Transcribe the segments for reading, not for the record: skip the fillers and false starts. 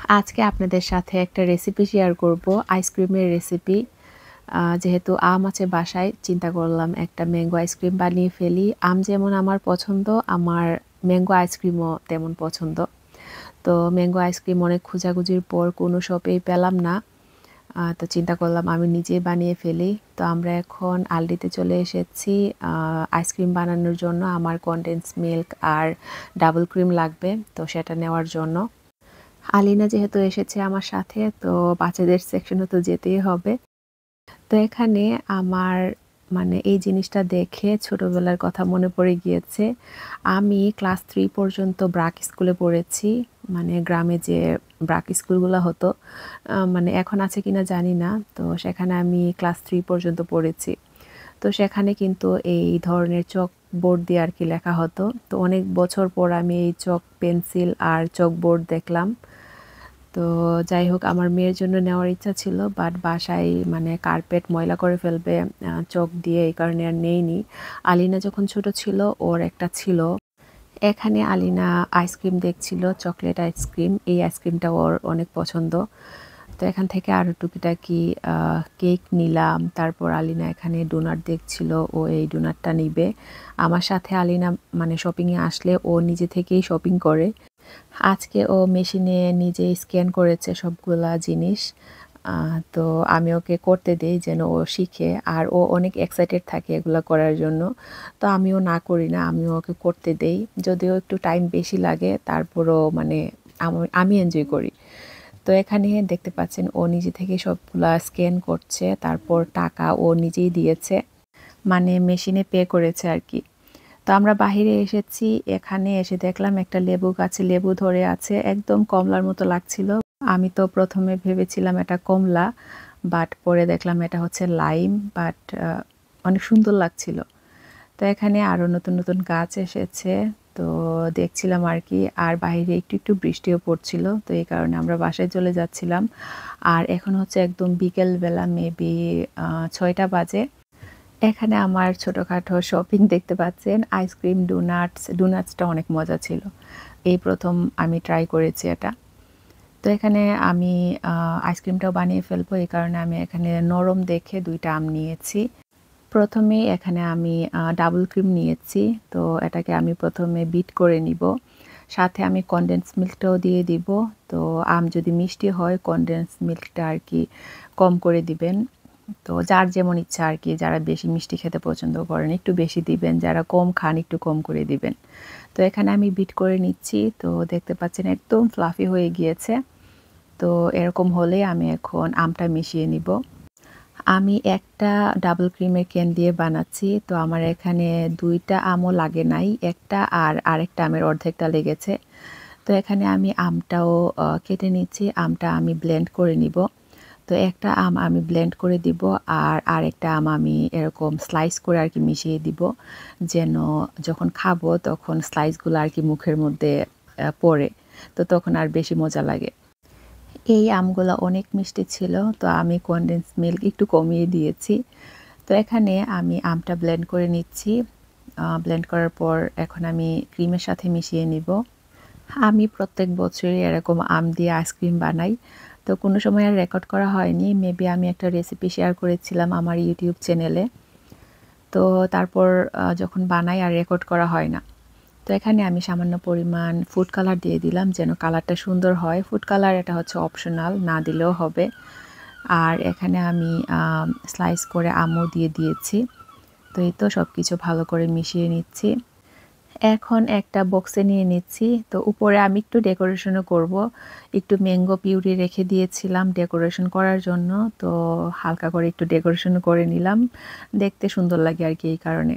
আজকে আপনাদের সাথে একটা রেসিপি শেয়ার করব, আইসক্রিমের রেসিপি। যেহেতু আম আছে বাসায়, চিন্তা করলাম একটা ম্যাঙ্গো আইসক্রিম বানিয়ে ফেলি। আম যেমন আমার পছন্দ, আমার ম্যাঙ্গো আইসক্রিমও তেমন পছন্দ। তো ম্যাঙ্গো আইসক্রিম অনেক খোঁজাখুঁজির পর কোনো শপেই পেলাম না। তো চিন্তা করলাম আমি নিজেই বানিয়ে ফেলি। তো আমরা এখন আলডিতে চলে এসেছি আইসক্রিম বানানোর জন্য। আমার কনডেন্স মিল্ক আর ডাবল ক্রিম লাগবে, তো সেটা নেওয়ার জন্য। আলিনা যেহেতু এসেছে আমার সাথে, তো বাচ্চাদের সেকশনে তো যেতেই হবে। তো এখানে আমার মানে এই জিনিসটা দেখে ছোটবেলার কথা মনে পড়ে গিয়েছে। আমি ক্লাস 3 পর্যন্ত ব্রাক স্কুলে পড়েছি। মানে গ্রামে যে ব্রাক স্কুলগুলো হতো, মানে এখন আছে কিনা জানি না। তো সেখানে আমি ক্লাস 3 পর্যন্ত পড়েছি। তো সেখানে কিন্তু এই ধরনের চক বোর্ড দিয়ে আর কি লেখা হতো। তো অনেক বছর পর আমি এই চক পেন্সিল আর চক বোর্ড দেখলাম। তো যাই হোক, আমার মেয়ের জন্য নেওয়ার ইচ্ছা ছিল, বাট বাসায় মানে কার্পেট ময়লা করে ফেলবে চক দিয়ে, এই কারণে আর নেইনি। আলিনা যখন ছোট ছিল ওর একটা ছিল। এখানে আলিনা আইসক্রিম দেখছিল, চকলেট আইসক্রিম। এই আইসক্রিমটা ওর অনেক পছন্দ। তো এখান থেকে আরও টুকিটাকি কেক নিলাম। তারপর আলিনা এখানে ডোনাট দেখছিল, ও এই ডোনাটটা নিবে। আমার সাথে আলিনা মানে শপিংয়ে আসলে ও নিজে থেকেই শপিং করে। আজকে ও মেশিনে নিজেই স্ক্যান করেছে সবগুলা জিনিস। তো আমি ওকে করতে দেই যেন ও শিখে, আর ও অনেক এক্সাইটেড থাকে এগুলো করার জন্য। তো আমিও না করি না, আমিও ওকে করতে দেই। যদিও একটু টাইম বেশি লাগে, তারপরও মানে আমি এনজয় করি। তো এখানে দেখতে পাচ্ছেন ও নিজে থেকে সবগুলা স্ক্যান করছে, তারপর টাকা ও নিজেই দিয়েছে, মানে মেশিনে পে করেছে আর কি। তো আমরা বাহিরে এসেছি, এখানে এসে দেখলাম একটা লেবু গাছে লেবু ধরে আছে, একদম কমলার মতো লাগছিল। আমি তো প্রথমে ভেবেছিলাম এটা কমলা, বাট পরে দেখলাম এটা হচ্ছে লাইম। বাট অনেক সুন্দর লাগছিল। তো এখানে আরও নতুন নতুন গাছ এসেছে, তো দেখছিলাম আর কি। আর বাইরে একটু একটু বৃষ্টিও পড়ছিল, তো এই কারণে আমরা বাসায় চলে যাচ্ছিলাম। আর এখন হচ্ছে একদম বিকেলবেলা, মেবি 6টা বাজে। এখানে আমার ছোটোখাটো শপিং দেখতে পাচ্ছেন, আইসক্রিম, ডোনাটসটা অনেক মজা ছিল। এই প্রথম আমি ট্রাই করেছি এটা। তো এখানে আমি আইসক্রিমটাও বানিয়ে ফেলবো, এই কারণে আমি এখানে নরম দেখে 2টা আম নিয়েছি। প্রথমে এখানে আমি ডাবল ক্রিম নিয়েছি, তো এটাকে আমি প্রথমে বিট করে নিব। সাথে আমি কনডেন্স মিল্কটাও দিয়ে দিব। তো আম যদি মিষ্টি হয়, কনডেন্স মিল্কটা আর কি কম করে দিবেন। তো যার যেমন ইচ্ছা আর কি, যারা বেশি মিষ্টি খেতে পছন্দ করেন একটু বেশি দিবেন, যারা কম খান একটু কম করে দিবেন। তো এখানে আমি বিট করে নিচ্ছি। তো দেখতে পাচ্ছেন একদম ফ্লাফি হয়ে গিয়েছে। তো এরকম হলে আমি এখন আমটা মিশিয়ে নিব। আমি একটা ডাবল ক্রিমের ক্যান দিয়ে বানাচ্ছি, তো আমার এখানে 2টা আমও লাগে নাই, একটা আর আরেকটা আমের অর্ধেকটা লেগেছে। তো এখানে আমি আমটাও কেটে নিচ্ছি, আমটা আমি ব্লেন্ড করে নিব। তো একটা আম আমি ব্লেন্ড করে দিব, আর আরেকটা আম আমি এরকম স্লাইস করে আর কি মিশিয়ে দিব, যেন যখন খাবো তখন স্লাইসগুলো আর কি মুখের মধ্যে পড়ে, তো তখন আর বেশি মজা লাগে। এই আমগুলো অনেক মিষ্টি ছিল, তো আমি কনডেন্স মিল্ক একটু কমিয়ে দিয়েছি। তো এখানে আমি আমটা ব্লেন্ড করে নিচ্ছি। ব্লেন্ড করার পর এখন আমি ক্রিমের সাথে মিশিয়ে নিব। আমি প্রত্যেক বছরই এরকম আম দিয়ে আইসক্রিম বানাই। তো কোনো সময় আর রেকর্ড করা হয়নি, মেবি আমি একটা রেসিপি শেয়ার করেছিলাম আমার ইউটিউব চ্যানেলে। তো তারপর যখন বানাই আর রেকর্ড করা হয় না। তো এখানে আমি সামান্য পরিমাণ ফুড কালার দিয়ে দিলাম যেন কালারটা সুন্দর হয়। ফুড কালার এটা হচ্ছে অপশনাল, না দিলেও হবে। আর এখানে আমি স্লাইস করে আমও দিয়ে দিয়েছি। তো এই তো সব কিছু ভালো করে মিশিয়ে নিচ্ছি। এখন একটা বক্সে নিয়ে নিচ্ছি। তো উপরে আমি একটু ডেকোরেশনও করব। একটু ম্যাঙ্গো পিউরি রেখে দিয়েছিলাম ডেকোরেশন করার জন্য, তো হালকা করে একটু ডেকোরেশন করে নিলাম, দেখতে সুন্দর লাগে আর কি, এই কারণে।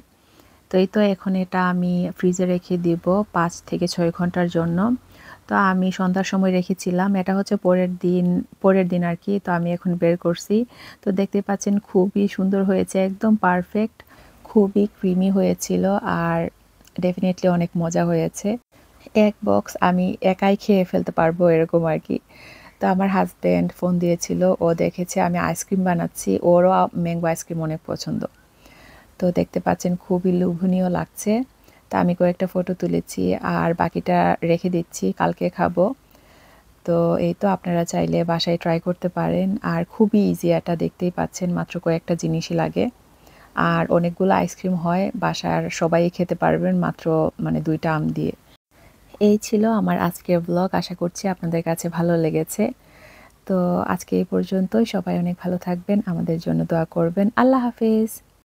তো এই তো এখন এটা আমি ফ্রিজে রেখে দিব 5 থেকে 6 ঘন্টার জন্য। তো আমি সন্ধ্যার সময় রেখেছিলাম, এটা হচ্ছে পরের দিন আর কি। তো আমি এখন বের করছি। তো দেখতে পাচ্ছেন খুবই সুন্দর হয়েছে, একদম পারফেক্ট, খুবই ক্রিমি হয়েছিল, আর ডেফিনেটলি অনেক মজা হয়েছে। এক বক্স আমি একাই খেয়ে ফেলতে পারবো এরকম আর কি। তো আমার হাজব্যান্ড ফোন দিয়েছিল, ও দেখেছে আমি আইসক্রিম বানাচ্ছি, ওরও ম্যাঙ্গো আইসক্রিম অনেক পছন্দ। তো দেখতে পাচ্ছেন খুবই লোভনীয় লাগছে। তা আমি কয়েকটা ফটো তুলেছি, আর বাকিটা রেখে দিচ্ছি, কালকে খাবো। তো এই তো আপনারা চাইলে বাসায় ট্রাই করতে পারেন। আর খুবই ইজি, এটা দেখতেই পাচ্ছেন মাত্র কয়েকটা জিনিসই লাগে। আর অনেকগুলো আইসক্রিম হয়, বাসার সবাই খেতে পারবেন মাত্র মানে 2টা আম দিয়ে। এই ছিল আমার আজকের ব্লগ। আশা করছি আপনাদের কাছে ভালো লেগেছে। তো আজকে এই পর্যন্তই। সবাই অনেক ভালো থাকবেন, আমাদের জন্য দোয়া করবেন। আল্লাহ হাফেজ।